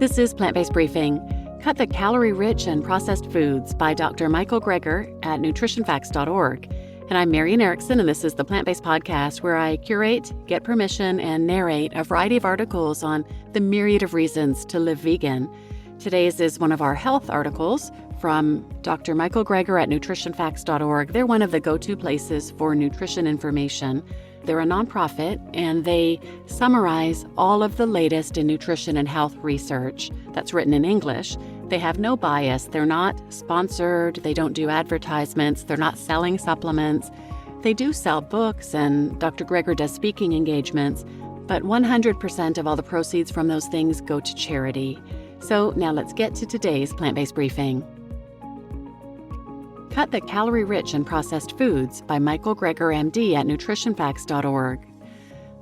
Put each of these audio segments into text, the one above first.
This is Plant-Based Briefing. Cut the Calorie-Rich and Processed Foods by Dr. Michael Greger at nutritionfacts.org. And I'm Marian Erickson, and this is the Plant-Based Podcast where I curate, get permission, and narrate a variety of articles on the myriad of reasons to live vegan. Today's is one of our health articles from Dr. Michael Greger at nutritionfacts.org. They're one of the go-to places for nutrition information. They're a nonprofit, and they summarize all of the latest in nutrition and health research that's written in English. They have no bias. They're not sponsored. They don't do advertisements. They're not selling supplements. They do sell books, and Dr. Greger does speaking engagements, but 100% of all the proceeds from those things go to charity. So now let's get to today's plant-based briefing. Cut the Calorie-Rich and Processed Foods by Michael Greger, MD at nutritionfacts.org.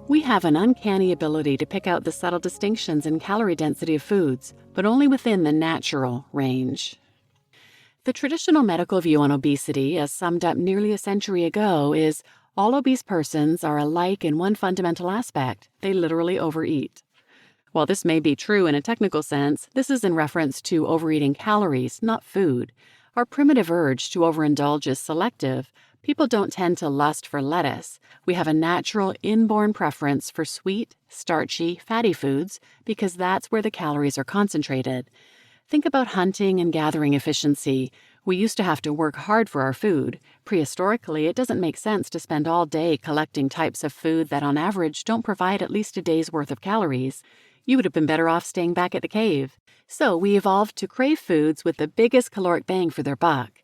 We have an uncanny ability to pick out the subtle distinctions in calorie density of foods, but only within the natural range. The traditional medical view on obesity, as summed up nearly a century ago, is all obese persons are alike in one fundamental aspect: they literally overeat. While this may be true in a technical sense, this is in reference to overeating calories, not food. Our primitive urge to overindulge is selective. People don't tend to lust for lettuce. We have a natural inborn preference for sweet, starchy, fatty foods because that's where the calories are concentrated. Think about hunting and gathering efficiency. We used to have to work hard for our food. Prehistorically, it doesn't make sense to spend all day collecting types of food that on average don't provide at least a day's worth of calories. You would have been better off staying back at the cave. So we evolved to crave foods with the biggest caloric bang for their buck.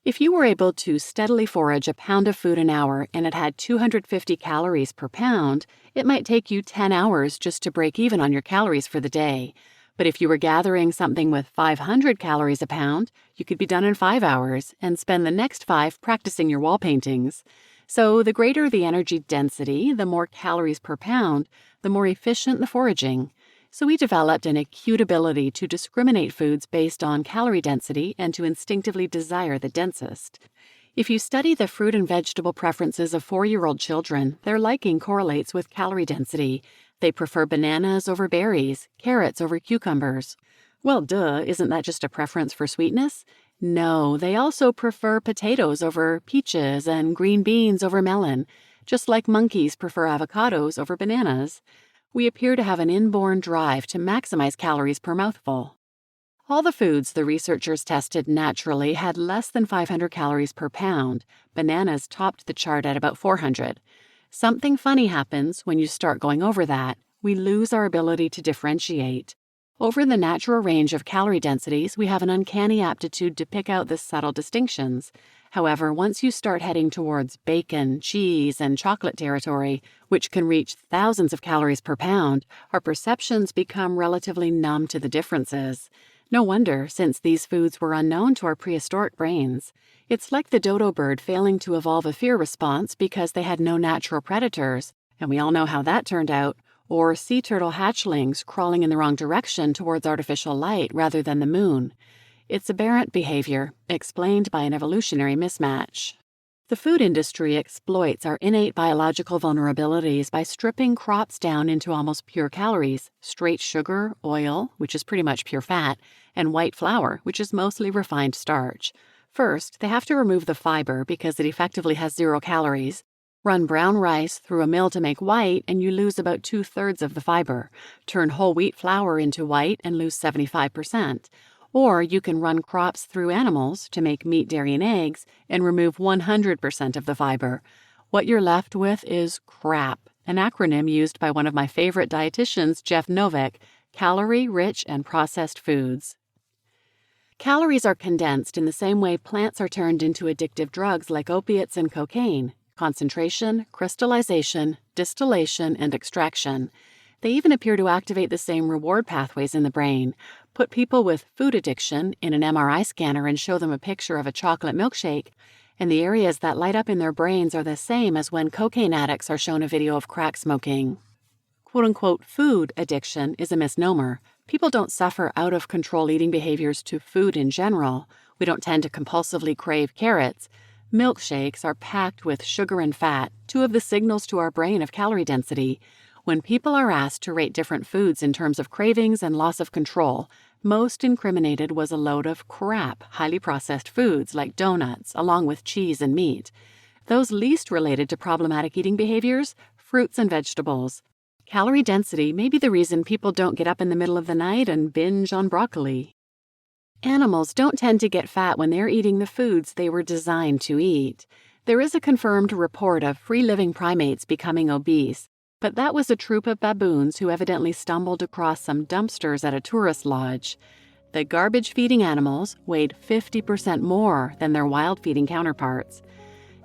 If you were able to steadily forage a pound of food an hour and it had 250 calories per pound, it might take you 10 hours just to break even on your calories for the day. But if you were gathering something with 500 calories a pound, you could be done in 5 hours and spend the next 5 practicing your wall paintings. So the greater the energy density, the more calories per pound, the more efficient the foraging. So we developed an acute ability to discriminate foods based on calorie density and to instinctively desire the densest. If you study the fruit and vegetable preferences of 4-year-old children, their liking correlates with calorie density. They prefer bananas over berries, carrots over cucumbers. Well, duh, isn't that just a preference for sweetness? No, they also prefer potatoes over peaches and green beans over melon, just like monkeys prefer avocados over bananas. We appear to have an inborn drive to maximize calories per mouthful. All the foods the researchers tested naturally had less than 500 calories per pound. Bananas topped the chart at about 400. Something funny happens when you start going over that. We lose our ability to differentiate. Over the natural range of calorie densities, we have an uncanny aptitude to pick out the subtle distinctions. However, once you start heading towards bacon, cheese, and chocolate territory, which can reach thousands of calories per pound, our perceptions become relatively numb to the differences. No wonder, since these foods were unknown to our prehistoric brains. It's like the dodo bird failing to evolve a fear response because they had no natural predators, and we all know how that turned out. Or sea turtle hatchlings crawling in the wrong direction towards artificial light rather than the moon. It's aberrant behavior, explained by an evolutionary mismatch. The food industry exploits our innate biological vulnerabilities by stripping crops down into almost pure calories: straight sugar, oil, which is pretty much pure fat, and white flour, which is mostly refined starch. First, they have to remove the fiber because it effectively has 0 calories. Run brown rice through a mill to make white, and you lose about 2/3 of the fiber. Turn whole wheat flour into white and lose 75%. Or you can run crops through animals to make meat, dairy, and eggs and remove 100% of the fiber. What you're left with is CRAP, an acronym used by one of my favorite dietitians, Jeff Novick: Calorie-Rich and Processed Foods. Calories are condensed in the same way plants are turned into addictive drugs like opiates and cocaine: concentration, crystallization, distillation, and extraction. They even appear to activate the same reward pathways in the brain. Put people with food addiction in an MRI scanner and show them a picture of a chocolate milkshake, and the areas that light up in their brains are the same as when cocaine addicts are shown a video of crack smoking. Quote-unquote food addiction is a misnomer. People don't suffer out-of-control eating behaviors to food in general. We don't tend to compulsively crave carrots. Milkshakes are packed with sugar and fat, 2 of the signals to our brain of calorie density. When people are asked to rate different foods in terms of cravings and loss of control, most incriminated was a load of crap, highly processed foods like donuts, along with cheese and meat. Those least related to problematic eating behaviors, fruits and vegetables. Calorie density may be the reason people don't get up in the middle of the night and binge on broccoli. Animals don't tend to get fat when they're eating the foods they were designed to eat. There is a confirmed report of free-living primates becoming obese, but that was a troop of baboons who evidently stumbled across some dumpsters at a tourist lodge. The garbage-feeding animals weighed 50% more than their wild-feeding counterparts.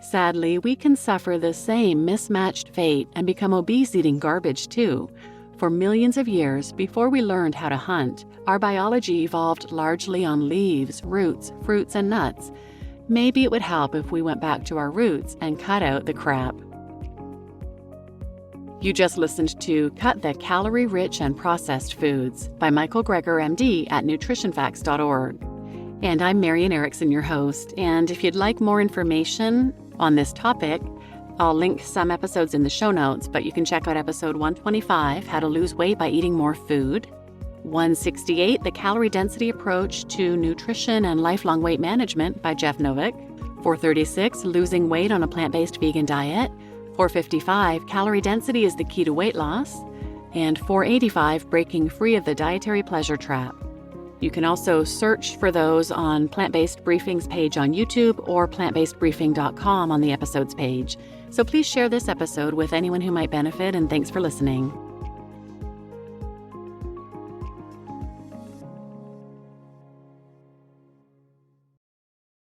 Sadly, we can suffer the same mismatched fate and become obese eating garbage too. For millions of years, before we learned how to hunt, our biology evolved largely on leaves, roots, fruits, and nuts. Maybe it would help if we went back to our roots and cut out the crap. You just listened to Cut the Calorie-Rich and Processed Foods by Michael Greger, MD at nutritionfacts.org. And I'm Marian Erickson, your host. And if you'd like more information on this topic, I'll link some episodes in the show notes, but you can check out episode 125, How to Lose Weight by Eating More Food, 168, The Calorie Density Approach to Nutrition and Lifelong Weight Management by Jeff Novick, 436, Losing Weight on a Plant-Based Vegan Diet, 455, Calorie Density is the Key to Weight Loss, and 485, Breaking Free of the Dietary Pleasure Trap. You can also search for those on Plant-Based Briefing's page on YouTube or plantbasedbriefing.com on the episodes page. So please share this episode with anyone who might benefit, and thanks for listening.